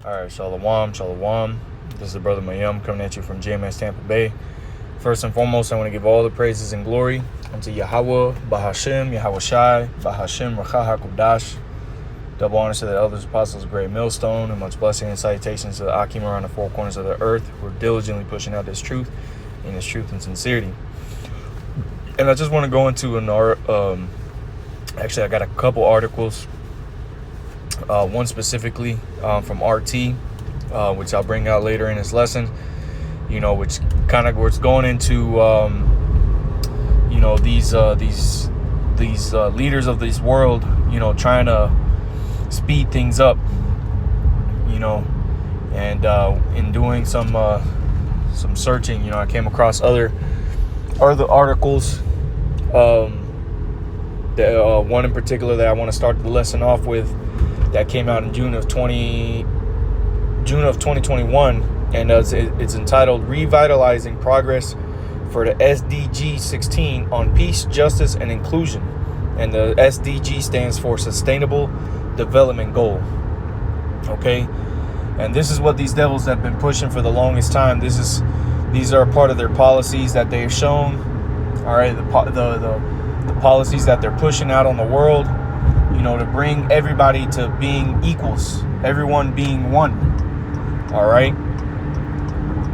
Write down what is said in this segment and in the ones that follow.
All right, Shalom, Shalom. This is the brother Mayum coming at you from JMS Tampa Bay. First and foremost, I want to give all the praises and glory unto Yahweh, Bahashem, Yahweh Shai, Bahashem, Racha HaKodash. Double honors to the elders, apostles, great millstone, and much blessing and salutations to the Akim around the four corners of the earth. We're diligently pushing out this truth and sincerity. And I just want to go into actually, I got a couple articles. One specifically from RT, which I'll bring out later in this lesson, which kind of was going into, these leaders of this world, trying to speed things up, and in doing some searching, I came across other articles. One in particular that I want to start the lesson off with, that came out in June of 2021, and it's entitled "Revitalizing Progress for the SDG 16 on Peace, Justice, and Inclusion." And the SDG stands for Sustainable Development Goal. Okay, and this is what these devils have been pushing for the longest time. These are part of their policies that they've shown. All right, the policies that they're pushing out on the world. To bring everybody to being equals, everyone being one. All right.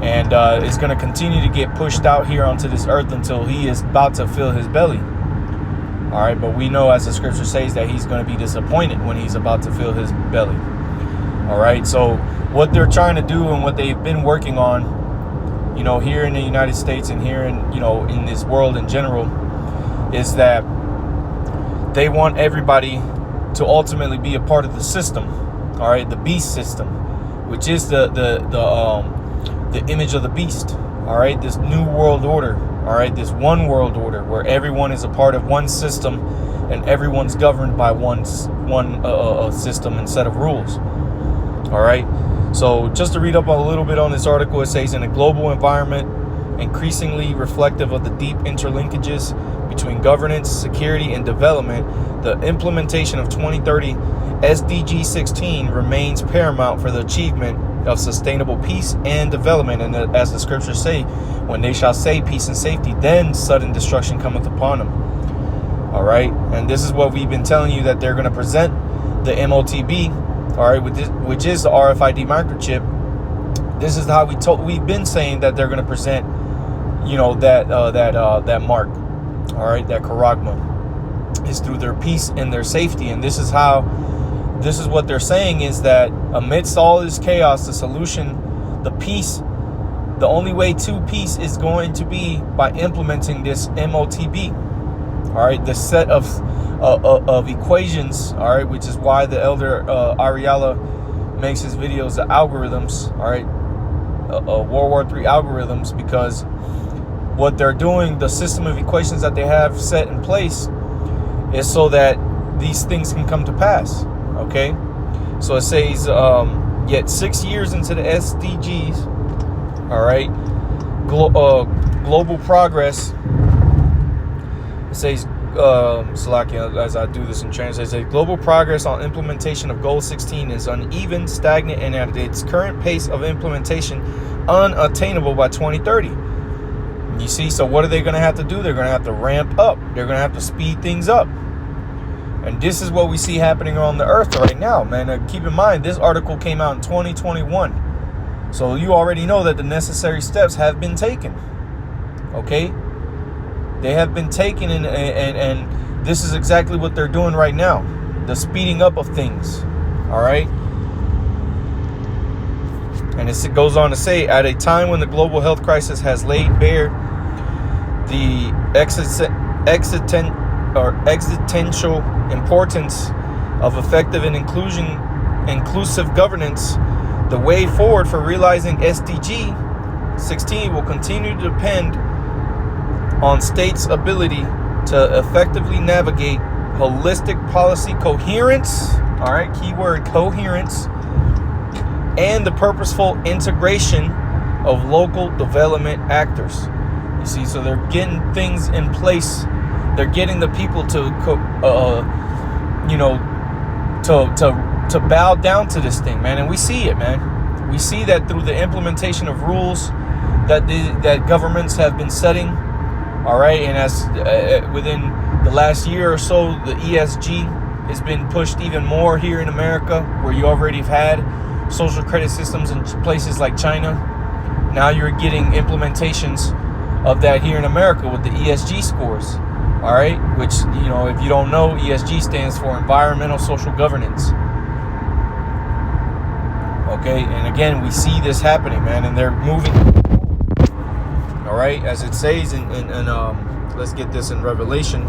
And it's going to continue to get pushed out here onto this earth until he is about to fill his belly. All right. But we know, as the scripture says, that he's going to be disappointed when he's about to fill his belly. All right. So what they're trying to do and what they've been working on, here in the United States and here in this world in general, is that they want everybody to ultimately be a part of the system, all right, the beast system, which is the image of the beast, all right, this new world order, all right, this one world order where everyone is a part of one system and everyone's governed by one system and set of rules, all right. So just to read up a little bit on this article, it says, in a global environment increasingly reflective of the deep interlinkages between governance, security, and development, the implementation of 2030 SDG 16 remains paramount for the achievement of sustainable peace and development. And as the scriptures say, when they shall say peace and safety, then sudden destruction cometh upon them. All right. And this is what we've been telling you, that they're going to present the MOTB, all right, which is the RFID microchip. This is how we've been saying that they're going to present, that mark. All right, that charagma is through their peace and their safety. And this is what they're saying, is that amidst all this chaos, the solution, the peace, the only way to peace is going to be by implementing this MOTB. All right, the set of equations. All right, which is why the elder Ariella makes his videos, the algorithms. All right, World War III algorithms, because what they're doing, the system of equations that they have set in place, is so that these things can come to pass. Okay, so it says, yet 6 years into the SDGs, all right, global progress. It says, Salakia, as I do this in translation, it says, global progress on implementation of Goal 16 is uneven, stagnant, and at its current pace of implementation, unattainable by 2030. You see, so what are they going to have to do? They're going to have to ramp up. They're going to have to speed things up. And this is what we see happening on the earth right now, man. Keep in mind, this article came out in 2021. So you already know that the necessary steps have been taken. Okay? They have been taken, and this is exactly what they're doing right now. The speeding up of things. All right? And it goes on to say, at a time when the global health crisis has laid bare the existential importance of effective and inclusive governance, the way forward for realizing SDG 16 will continue to depend on states' ability to effectively navigate holistic policy coherence, all right, keyword coherence, and the purposeful integration of local development actors. You see, so they're getting things in place. They're getting the people to to bow down to this thing, man. And we see it, man. We see that through the implementation of rules that governments have been setting. All right, and as within the last year or so, the ESG has been pushed even more here in America, where you already have had social credit systems in places like China. Now you're getting implementations of that here in America with the ESG scores. All right, which, you know, if you don't know, ESG stands for environmental social governance. Okay, and again, we see this happening, man, and they're moving. All right, as it says in let's get this in Revelation.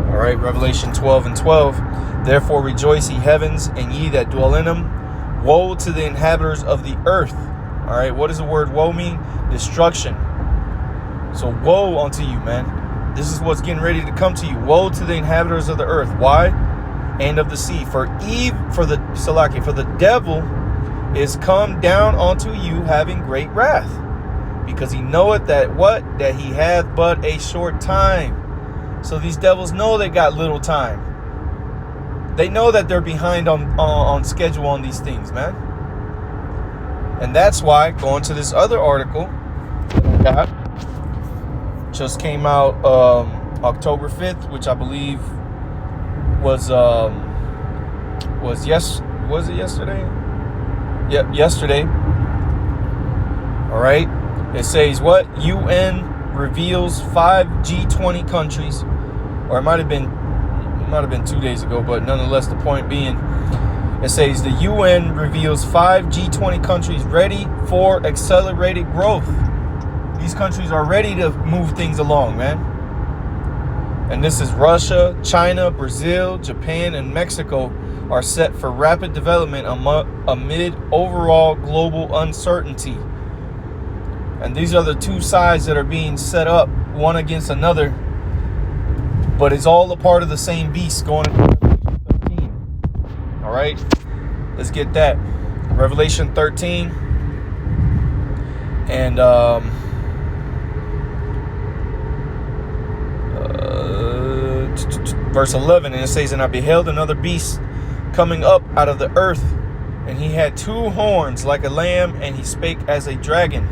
All right, Revelation 12:12. Therefore rejoice, ye heavens, and ye that dwell in them. Woe to the inhabitants of the earth. All right, what does the word woe mean? Destruction. So woe unto you, man. This is what's getting ready to come to you. Woe to the inhabitants of the earth. Why? And of the sea. For the devil is come down unto you, having great wrath, because he knoweth that he hath but a short time. So these devils know they got little time. They know that they're behind on schedule on these things, man. And that's why, going to this other article that I got, just came out October 5th, which I believe was it yesterday? Yep, yesterday. All right. It says what? UN reveals 5 G20 countries, or it might have been 2 days ago, but nonetheless, the point being, it says the UN reveals 5 G20 countries ready for accelerated growth. These countries are ready to move things along, man. And this is Russia, China, Brazil, Japan, and Mexico are set for rapid development amid overall global uncertainty. And these are the two sides that are being set up, one against another. But it's all a part of the same beast going into Revelation 13. All right, let's get that. Revelation 13. And verse 11, and it says, and I beheld another beast coming up out of the earth, and he had 2 horns like a lamb, and he spake as a dragon.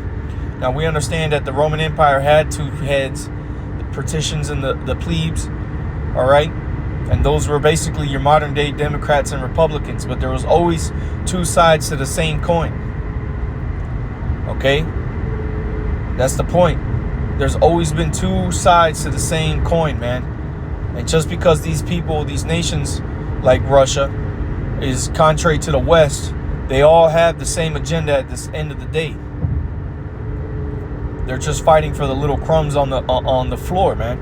Now we understand that the Roman Empire had 2 heads, the patricians and the plebes, all right? And those were basically your modern day Democrats and Republicans, but there was always 2 sides to the same coin. Okay? That's the point. There's always been 2 sides to the same coin, man. And just because these people, these nations like Russia, is contrary to the West, they all have the same agenda at this end of the day. They're just fighting for the little crumbs on the floor, man.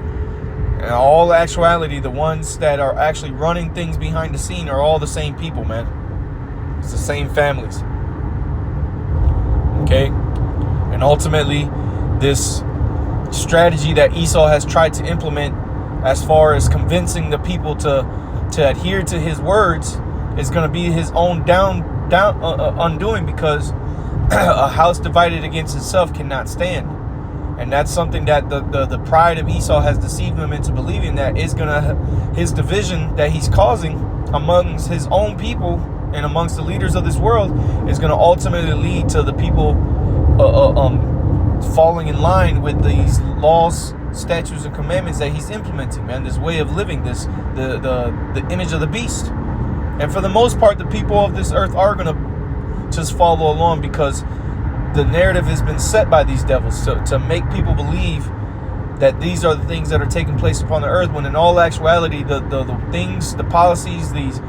In all actuality, the ones that are actually running things behind the scene are all the same people, man. It's the same families. Okay? And ultimately, this strategy that Esau has tried to implement, as far as convincing the people to adhere to his words, is going to be his own undoing, because a house divided against itself cannot stand. And that's something that the pride of Esau has deceived him into believing, that is his division that he's causing amongst his own people and amongst the leaders of this world is going to ultimately lead to the people falling in line with these laws, statutes, and commandments that he's implementing, man. This way of living, the image of the beast. And for the most part, the people of this earth are going to just follow along, because the narrative has been set by these devils to make people believe that these are the things that are taking place upon the earth, when in all actuality, the things, the policies, these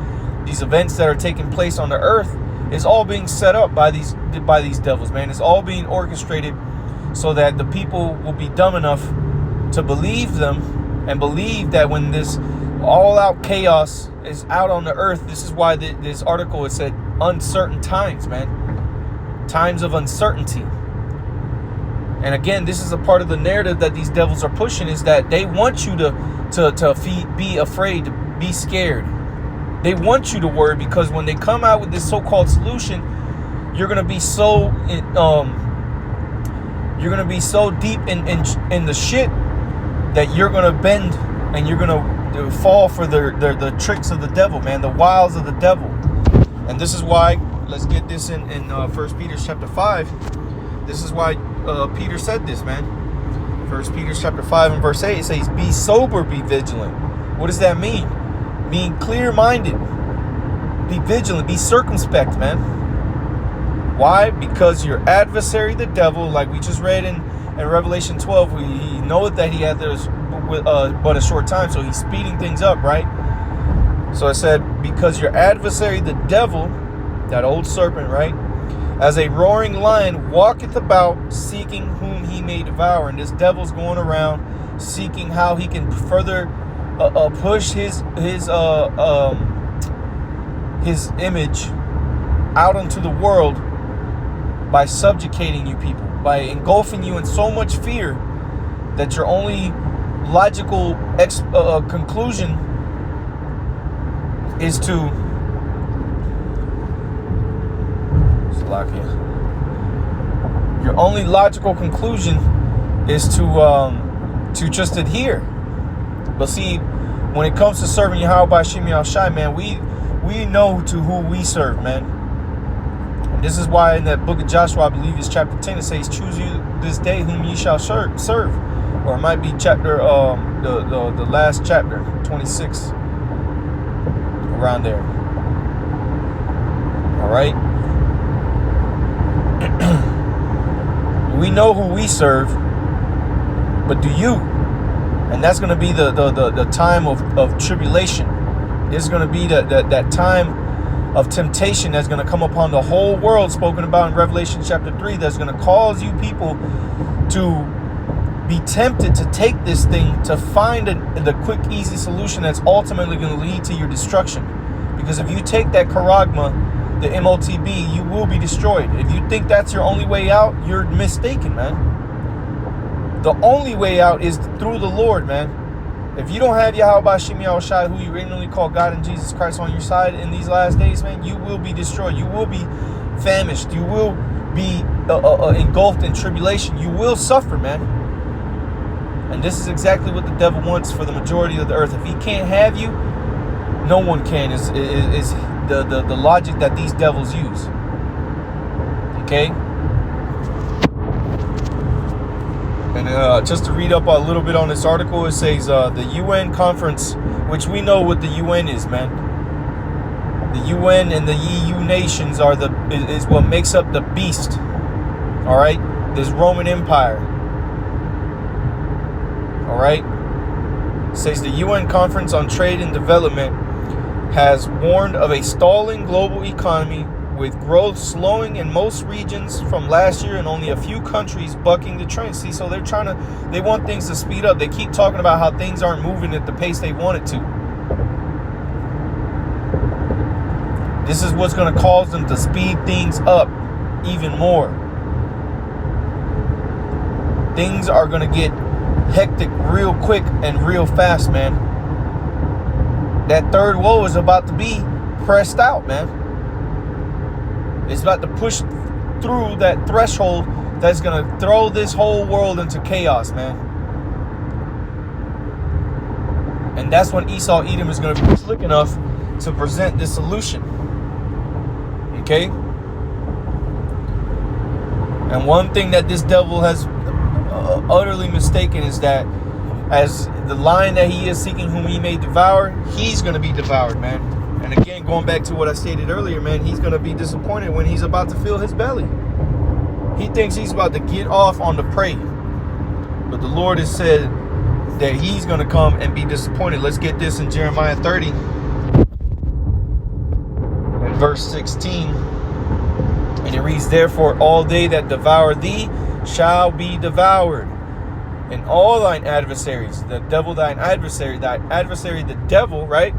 events that are taking place on the earth is all being set up by these devils, man. It's all being orchestrated so that the people will be dumb enough to believe them, and believe that when this all-out chaos is out on the earth, this is why this article has said uncertain times, man. Times of uncertainty. And again, this is a part of the narrative that these devils are pushing, is that they want you to be afraid, to be scared. They want you to worry, because when they come out with this so-called solution, you're gonna be so deep in the shit that you're gonna bend, and you're gonna fall for the tricks of the devil, man, the wiles of the devil. And this is why, let's get this in 1 Peter chapter 5. This is why Peter said this, man. 1 Peter chapter 5 and verse 8, it says, be sober, be vigilant. What does that mean? Being clear-minded. Be vigilant, be circumspect, man. Why? Because your adversary, the devil, like we just read in Revelation 12, we know that he had this but a short time, so he's speeding things up, right? So it said, because your adversary, the devil, that old serpent, right, as a roaring lion walketh about, seeking whom he may devour. And this devil's going around seeking how he can further push his image out into the world by subjugating you people, by engulfing you in so much fear that your only logical conclusion is to your only logical conclusion is to just adhere. But see, when it comes to serving Yahweh by Shem Yahushai, man, we know to who we serve, man. And this is why in that book of Joshua, I believe it's chapter 10, it says, choose you this day whom ye shall serve. Or it might be chapter the last chapter, 26, around there. All right. We know who we serve, but do you? And that's going to be the time of tribulation. This is going to be that time of temptation that's going to come upon the whole world, spoken about in Revelation chapter 3, that's going to cause you people to be tempted to take this thing, to find the quick, easy solution that's ultimately going to lead to your destruction. Because if you take that charagma, the MOTB, you will be destroyed. If you think that's your only way out, you're mistaken, man. The only way out is through the Lord, man. If you don't have Yahweh Shem Yahushai, who you ignorantly call God and Jesus Christ, on your side in these last days, man, you will be destroyed. You will be famished. You will be engulfed in tribulation. You will suffer, man. And this is exactly what the devil wants for the majority of the earth. If he can't have you, no one can, is the logic that these devils use. Okay? And just to read up a little bit on this article, it says the UN conference, which we know what the UN is, man. The UN and the EU nations is what makes up the beast. All right? This Roman Empire. All right? It says the UN Conference on Trade and Development has warned of a stalling global economy, with growth slowing in most regions from last year and only a few countries bucking the trend. See, so they want things to speed up. They keep talking about how things aren't moving at the pace they want it to. This is what's going to cause them to speed things up even more. Things are going to get hectic real quick and real fast, man. That third woe is about to be pressed out, man. It's about to push through that threshold that's going to throw this whole world into chaos, man. And that's when Esau Edom is going to be slick enough to present this solution. Okay? And one thing that this devil has utterly mistaken is that as the lion that he is seeking whom he may devour, he's going to be devoured, man. And again, going back to what I stated earlier, man, he's going to be disappointed when he's about to fill his belly. He thinks he's about to get off on the prey. But the Lord has said that he's going to come and be disappointed. Let's get this in Jeremiah 30 and verse 16. And it reads, therefore, all they that devour thee shall be devoured. And all thine adversaries, the devil thine adversary, the devil, right?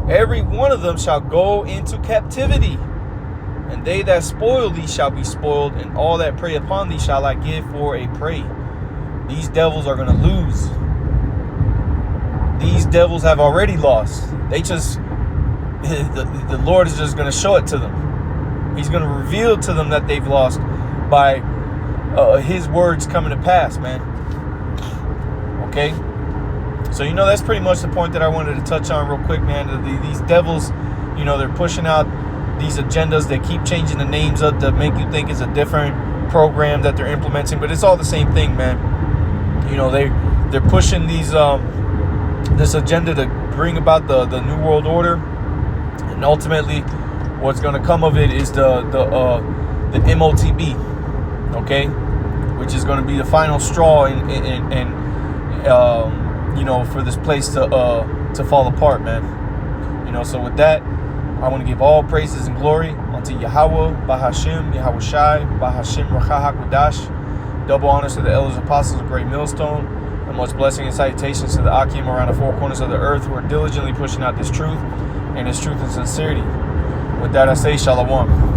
Every one of them shall go into captivity. And they that spoil thee shall be spoiled, and all that prey upon thee shall I give for a prey. These devils are going to lose. These devils have already lost. They just, the Lord is just going to show it to them. He's going to reveal to them that they've lost by his words coming to pass, man. Okay? So, that's pretty much the point that I wanted to touch on real quick, man. These devils, they're pushing out these agendas. They keep changing the names up to make you think it's a different program that they're implementing, but it's all the same thing, man. You know, they're pushing these this agenda to bring about the New World Order, and ultimately what's going to come of it is the MOTB, okay, which is going to be the final straw in you know, for this place to fall apart, man. You know, so with that, I want to give all praises and glory unto Yahweh, Bahashim, Yahweh Shai, Bahashim Rachah HaKodash. Double honors to the elders, apostles of Great Millstone, and much blessing and salutations to the Akim around the four corners of the earth who are diligently pushing out this truth and this truth and sincerity. With that, I say Shalom.